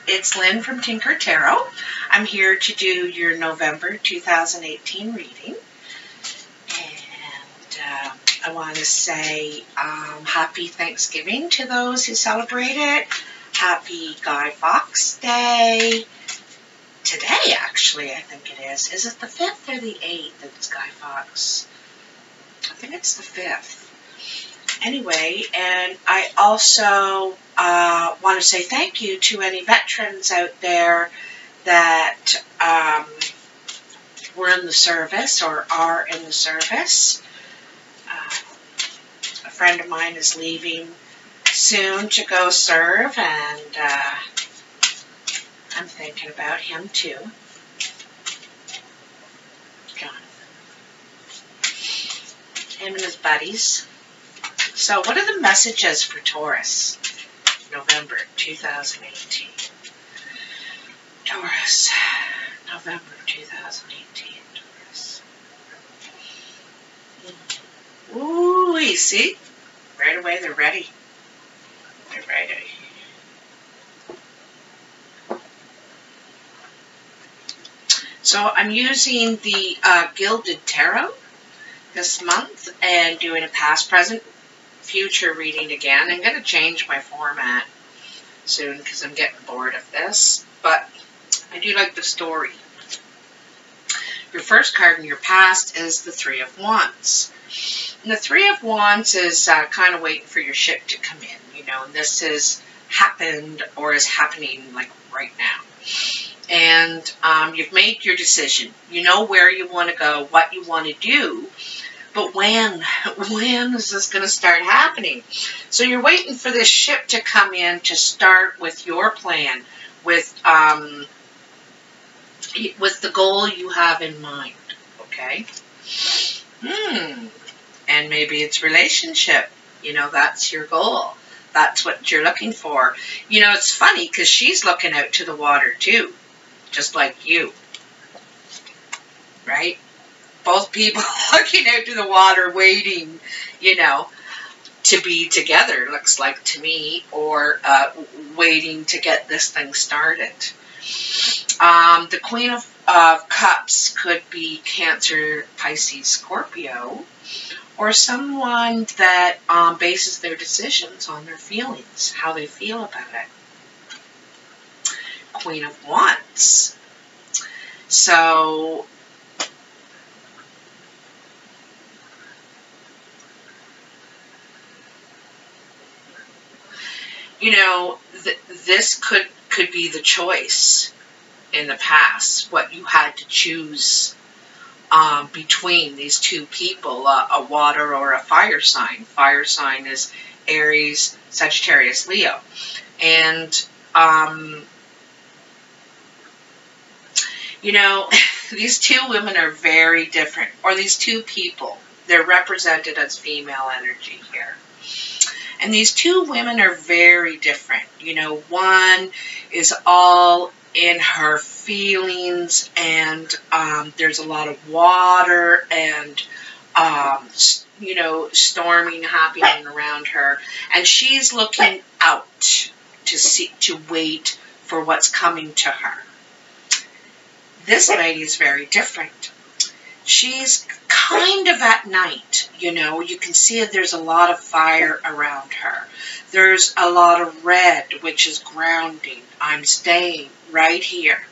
it's Lynn from Tinker Tarot. I'm here to do your November 2018 reading. And I want to say happy Thanksgiving to those who celebrate it. Happy Guy Fawkes Day. Today, actually, I think it is. Is it the 5th or the 8th that it's Guy Fawkes? I think it's the 5th. Anyway, and I also want to say thank you to any veterans out there that were in the service or are in the service. A friend of mine is leaving soon to go serve, and I'm thinking about him too. Jonathan. Him and his buddies. So what are the messages for Taurus, November 2018? Taurus, November 2018, Taurus. Ooh, you see? Right away they're ready. They're ready. So I'm using the Gilded Tarot this month and doing a past, present, future reading again. I'm going to change my format soon because I'm getting bored of this, but I do like the story. Your first card in your past is the Three of Wands. And the Three of Wands is kind of waiting for your ship to come in, you know, and this has happened or is happening like right now. And you've made your decision. You know where you want to go, what you want to do. But when is this going to start happening? So you're waiting for this ship to come in to start with your plan, with the goal you have in mind, okay? And maybe it's relationship. You know, that's your goal. That's what you're looking for. You know, it's funny because she's looking out to the water too, just like you, right? Both people looking out to the water, waiting, you know, to be together, looks like to me, or waiting to get this thing started. The Queen of Cups could be Cancer, Pisces, Scorpio, or someone that bases their decisions on their feelings, how they feel about it. Queen of Wands. So you know, this could be the choice in the past, what you had to choose between these two people, a water or a fire sign. Fire sign is Aries, Sagittarius, Leo. And, you know, these two women are very different, or these two people. They're represented as female energy here. And these two women are very different. You know, one is all in her feelings, and there's a lot of water and, you know, storming happening around her. And she's looking out to wait for what's coming to her. This lady is very different. She's kind of at night, you know. You can see there's a lot of fire around her. There's a lot of red, which is grounding. I'm staying right here.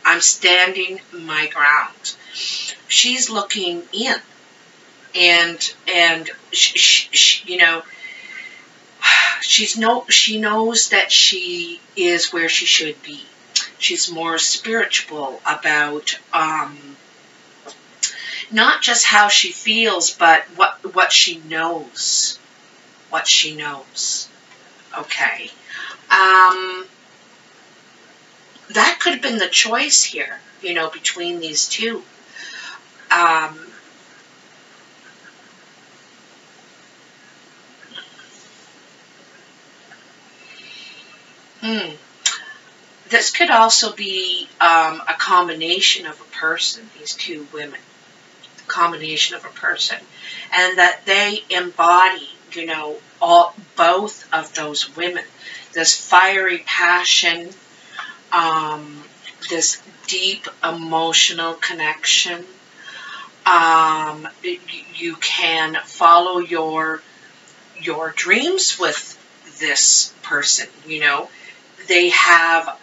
I'm standing my ground. She's looking in. And you know, she knows that she is where she should be. She's more spiritual about not just how she feels, but what she knows. What she knows. Okay. That could have been the choice here, you know, between these two. This could also be a combination of a person, these two women. Combination of a person, and that they embody, you know, both of those women. This fiery passion, this deep emotional connection. You can follow your dreams with this person. You know, they have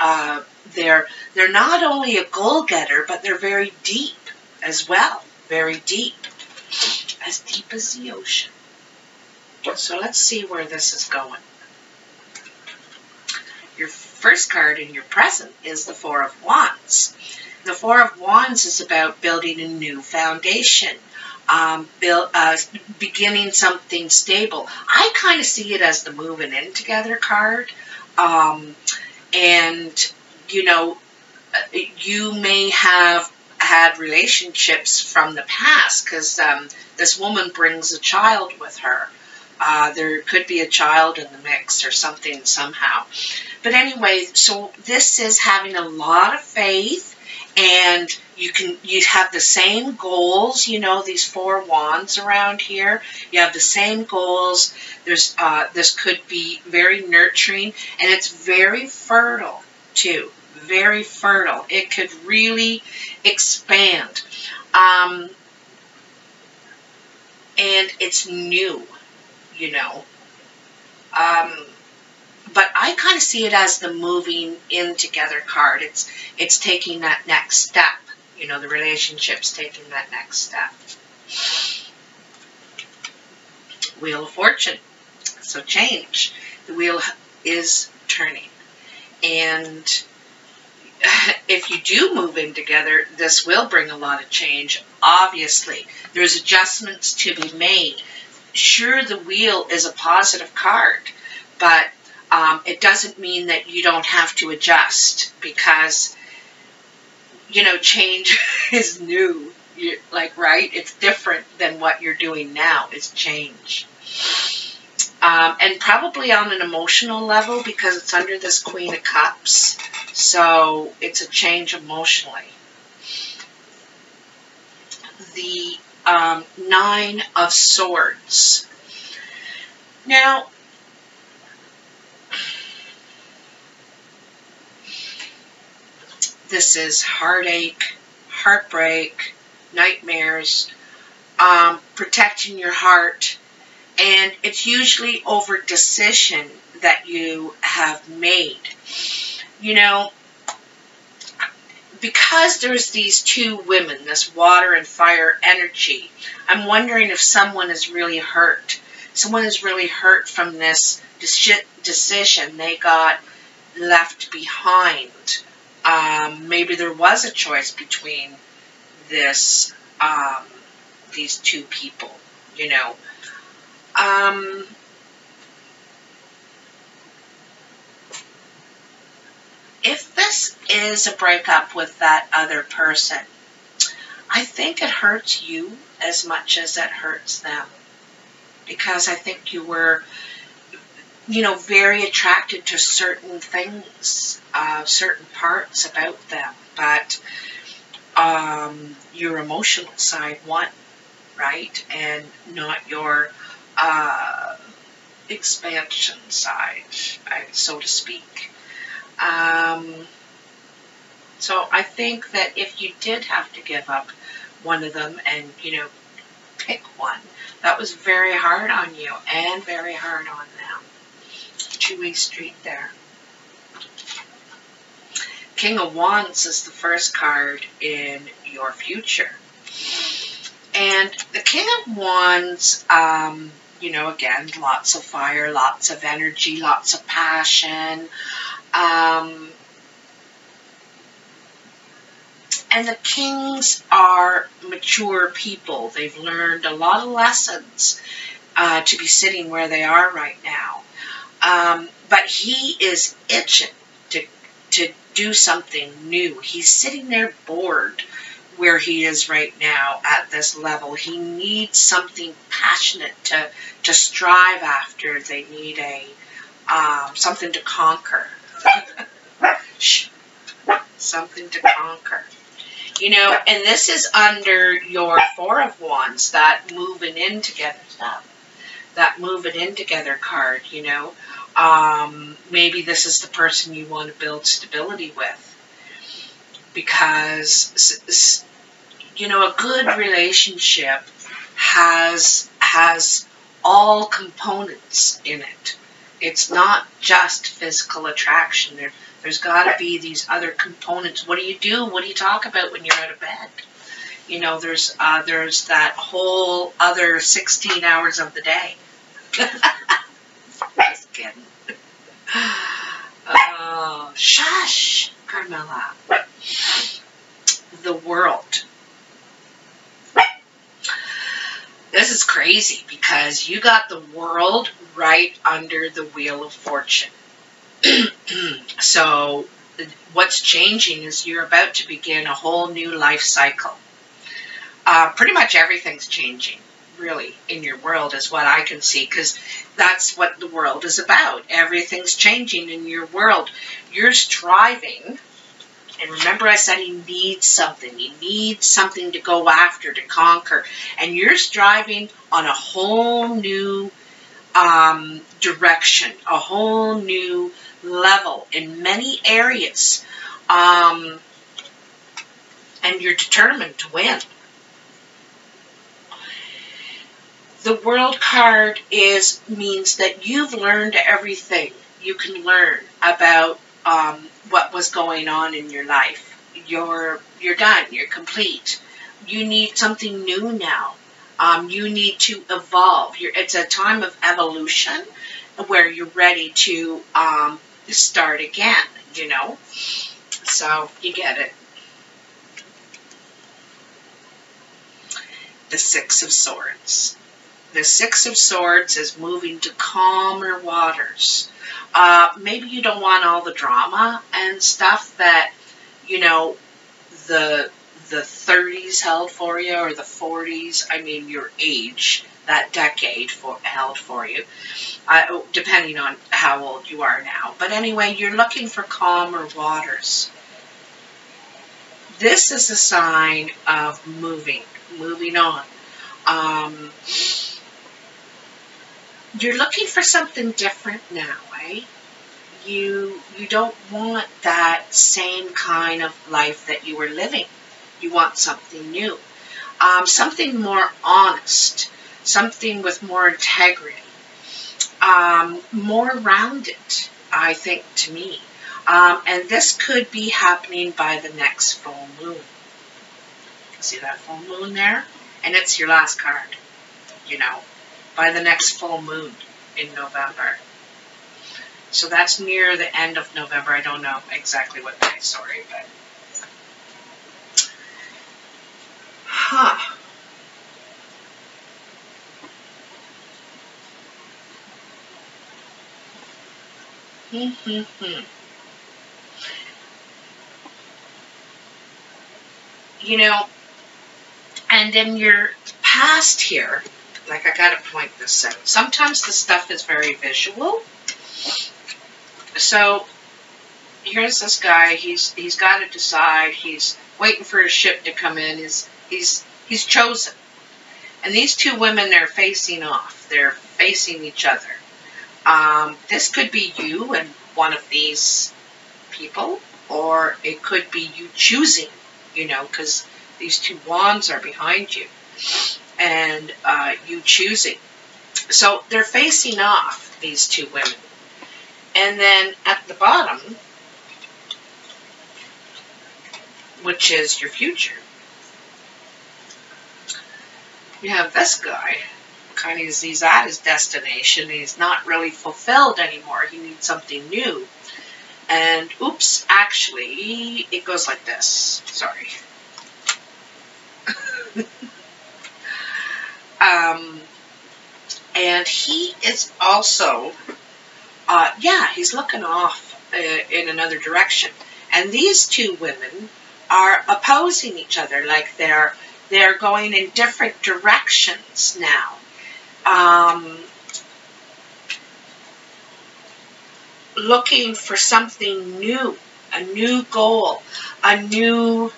they're not only a goal getter, but they're very deep as well. Very deep as the ocean. So let's see where this is going. Your first card in your present is the Four of Wands. The Four of Wands is about building a new foundation, beginning something stable. I kind of see it as the moving in together card. And, you know, you may have had relationships from the past because this woman brings a child with her. There could be a child in the mix or something somehow. But anyway, so this is having a lot of faith, and you have the same goals. You know, these Four Wands around here. You have the same goals. There's this could be very nurturing, and it's very fertile too. Very fertile. It could really expand. And it's new, you know. But I kind of see it as the moving in together card. It's taking that next step. You know, the relationship's taking that next step. Wheel of Fortune. So change. The wheel is turning. And if you do move in together, this will bring a lot of change. Obviously, there's adjustments to be made. Sure, the wheel is a positive card, but it doesn't mean that you don't have to adjust because, you know, change is new. Right? It's different than what you're doing now. It's change. And probably on an emotional level because it's under this Queen of Cups. So it's a change emotionally. The Nine of Swords. Now, this is heartache, heartbreak, nightmares, protecting your heart, and it's usually over decision that you have made. You know, because there's these two women, this water and fire energy, I'm wondering if someone is really hurt. Someone is really hurt from this decision they got left behind. Maybe there was a choice between these two people, you know. If this is a breakup with that other person, I think it hurts you as much as it hurts them. Because I think you were, you know, very attracted to certain things, certain parts about them. But your emotional side won, right? And not your expansion side, so to speak. So I think that if you did have to give up one of them and, you know, pick one, that was very hard on you and very hard on them. Two-way street there. King of Wands is the first card in your future. And the King of Wands, you know, again, lots of fire, lots of energy, lots of passion. And the kings are mature people. They've learned a lot of lessons to be sitting where they are right now. But he is itching to do something new. He's sitting there bored where he is right now at this level. He needs something passionate to strive after. They need something to conquer. Something to conquer. You know, and this is under your Four of Wands, that moving in together stuff. That moving in together card, you know. Maybe this is the person you want to build stability with. Because, you know, a good relationship has all components in it. It's not just physical attraction. There's got to be these other components. What do you do? What do you talk about when you're out of bed? You know, there's that whole other 16 hours of the day. Just kidding. Shush, Carmela. The world. This is crazy because you got the world right under the Wheel of Fortune. So what's changing is you're about to begin a whole new life cycle. Pretty much everything's changing, really, in your world is what I can see, because that's what the world is about. Everything's changing in your world. You're striving. And remember I said he needs something. He needs something to go after, to conquer. And you're striving on a whole new direction, a whole new level in many areas. And you're determined to win. The World card means that you've learned everything you can learn about what was going on in your life. You're done. You're complete. You need something new now. You need to evolve. It's a time of evolution where you're ready to start again, you know. So you get it. The Six of Swords. The Six of Swords is moving to calmer waters. Maybe you don't want all the drama and stuff that, you know, the 30s held for you, or the 40s. I mean, your age, that decade held for you, depending on how old you are now. But anyway, you're looking for calmer waters. This is a sign of moving on. You're looking for something different now, eh? You don't want that same kind of life that you were living. You want something new. Something more honest. Something with more integrity. More rounded, I think, to me. And this could be happening by the next full moon. See that full moon there? And it's your last card, you know, by the next full moon in November. So that's near the end of November. I don't know exactly what day, sorry, but... Huh. You know, and in your past here, like I gotta point this out, sometimes the stuff is very visual. So here's this guy, he's got to decide, he's waiting for his ship to come in, he's chosen. And these two women are facing off, they're facing each other. This could be you and one of these people, or it could be you choosing, you know, because these two wands are behind you, and you choosing. So they're facing off, these two women. And then at the bottom, which is your future, you have this guy. Kind of, he's at his destination. He's not really fulfilled anymore. He needs something new. And oops, actually, it goes like this. Sorry. And he is also, he's looking off in another direction. And these two women are opposing each other, like they're going in different directions now. Looking for something new, a new goal, a new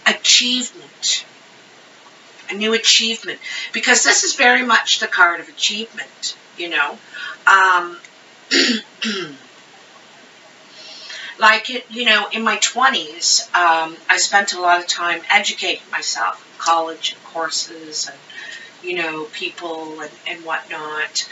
achievement. a new achievement, because this is very much the card of achievement, you know. Like, you know, in my 20s, I spent a lot of time educating myself, college and courses and, you know, people and whatnot.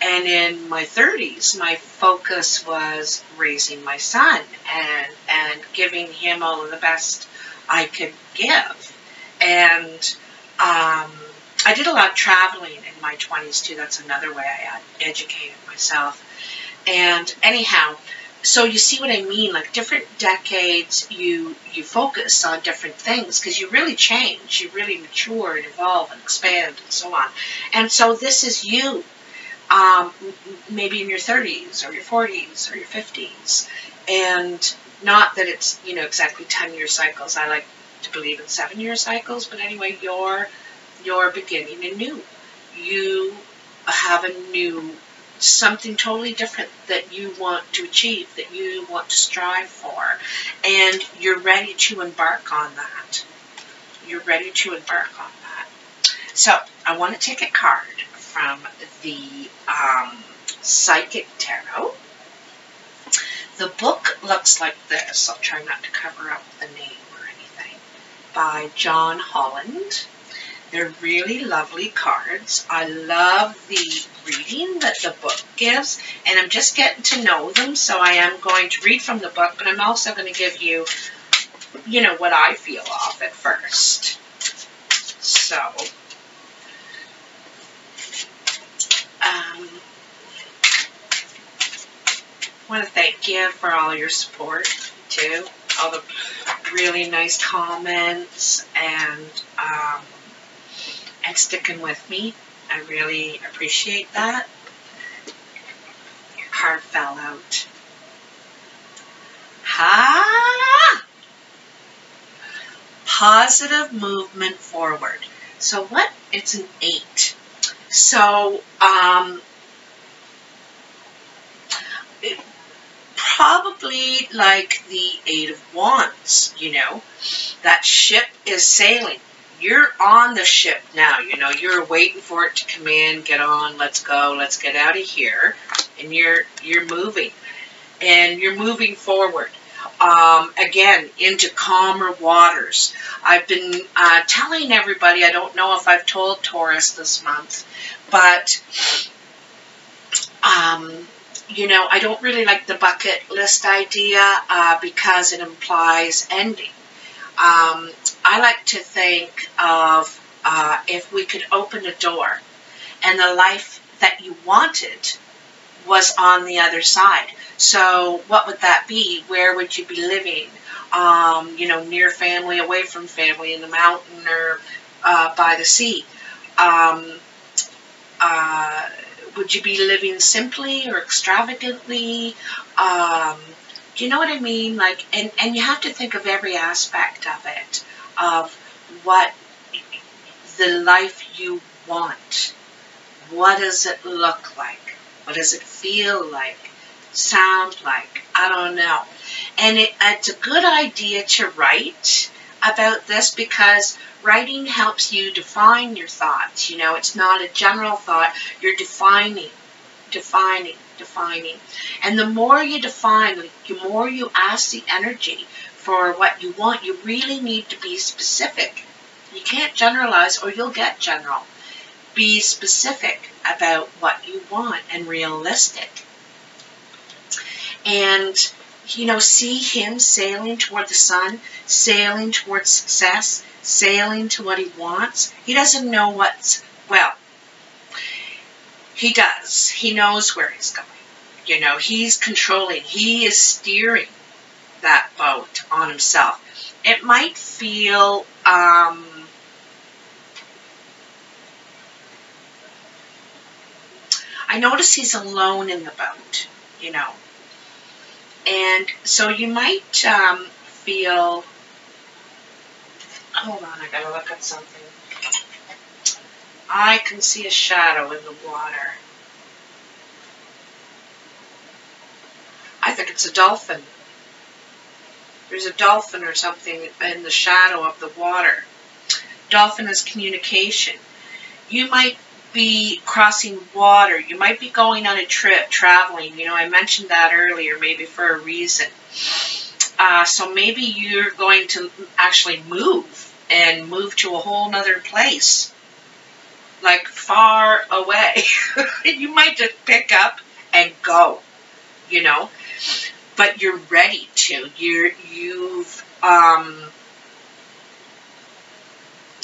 And in my 30s, my focus was raising my son and giving him all of the best I could give. And I did a lot of traveling in my 20s too. That's another way I educated myself. And anyhow, so you see what I mean? Like, different decades, you focus on different things because you really change, you really mature and evolve and expand and so on. And so this is you, maybe in your 30s or your 40s or your 50s, and not that it's, you know, exactly 10-year cycles. I like to believe in 7-year cycles, but anyway, you're beginning anew. You have a new, something totally different that you want to achieve, that you want to strive for, and you're ready to embark on that. You're ready to embark on that. So I want to take a card from the Psychic Tarot. The book looks like this. I'll try not to cover up the name or anything. By John Holland. They're really lovely cards. I love the reading that the book gives, and I'm just getting to know them, so I am going to read from the book, but I'm also going to give you, you know, what I feel off at first. So, I want to thank you for all your support, too. All the really nice comments and sticking with me. I really appreciate that. Your card fell out. Positive movement forward. So what? It's an 8. So, probably like the 8 of Wands, you know. That ship is sailing. You're on the ship now, you know. You're waiting for it to come in, get on, let's go, let's get out of here. And you're moving. And you're moving forward. Again, into calmer waters. I've been telling everybody, I don't know if I've told Taurus this month, but you know, I don't really like the bucket list idea because it implies ending. I like to think of if we could open a door and the life that you wanted was on the other side. So what would that be? Where would you be living? You know, near family, away from family, in the mountain, or by the sea? Would you be living simply or extravagantly? Do you know what I mean? Like, and you have to think of every aspect of it, of what the life you want. What does it look like? What does it feel like? Sound like? I don't know. And it's a good idea to write about this, because writing helps you define your thoughts. You know, it's not a general thought. You're defining. And the more you define, the more you ask the energy for what you want, you really need to be specific. You can't generalize or you'll get general. Be specific about what you want and realistic. And, you know, see him sailing toward the sun, sailing towards success, sailing to what he wants. He doesn't know what's, well, he does. He knows where he's going. You know, he's controlling. He is steering that boat on himself. It might feel, I notice he's alone in the boat, you know. And so you might feel, hold on, I gotta look at something. I can see a shadow in the water. I think it's a dolphin. There's a dolphin or something in the shadow of the water. Dolphin is communication. You might be crossing water. You might be going on a trip, traveling. You know, I mentioned that earlier, maybe for a reason. So maybe you're going to actually move to a whole nother place, like far away. You might just pick up and go, you know, but you're ready to.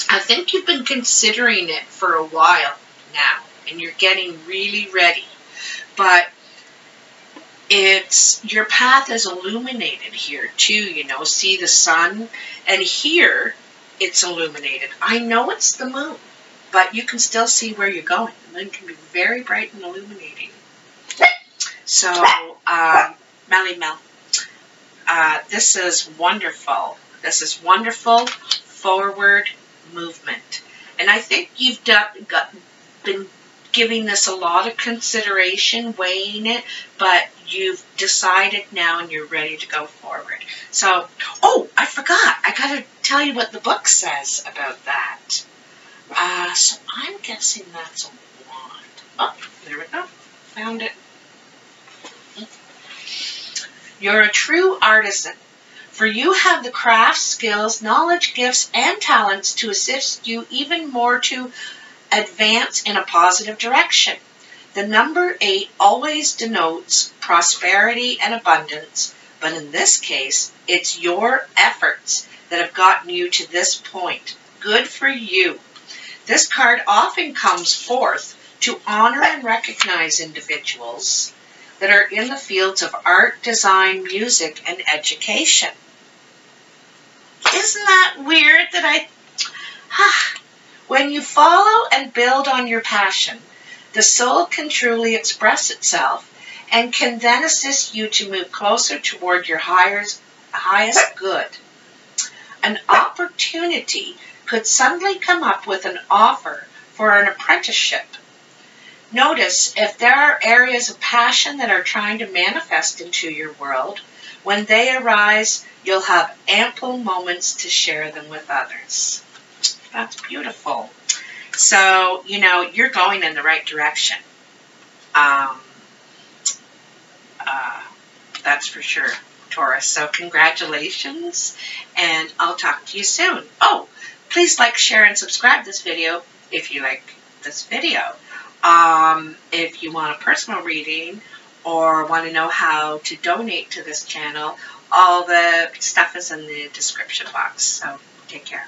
I think you've been considering it for a while now, and you're getting really ready. But your path is illuminated here too, you know. See the sun, and here it's illuminated. I know it's the moon, but you can still see where you're going. The moon can be very bright and illuminating. So, Melly Mel, this is wonderful. This is wonderful forward movement. And I think you've been giving this a lot of consideration, weighing it, but you've decided now and you're ready to go forward. So, oh, I forgot. I got to tell you what the book says about that. So I'm guessing that's a wand. Oh, there we go. Found it. You're a true artisan, for you have the crafts, skills, knowledge, gifts, and talents to assist you even more to advance in a positive direction. The number 8 always denotes prosperity and abundance, but in this case, it's your efforts that have gotten you to this point. Good for you. This card often comes forth to honor and recognize individuals that are in the fields of art, design, music, and education. Isn't that weird that when you follow and build on your passion, the soul can truly express itself and can then assist you to move closer toward your highest good. An opportunity could suddenly come up with an offer for an apprenticeship. Notice if there are areas of passion that are trying to manifest into your world. When they arise, you'll have ample moments to share them with others. That's beautiful. So, you know, you're going in the right direction. That's for sure, Taurus. So congratulations, and I'll talk to you soon. Oh, please like, share, and subscribe this video if you like this video. If you want a personal reading or want to know how to donate to this channel, all the stuff is in the description box. So take care.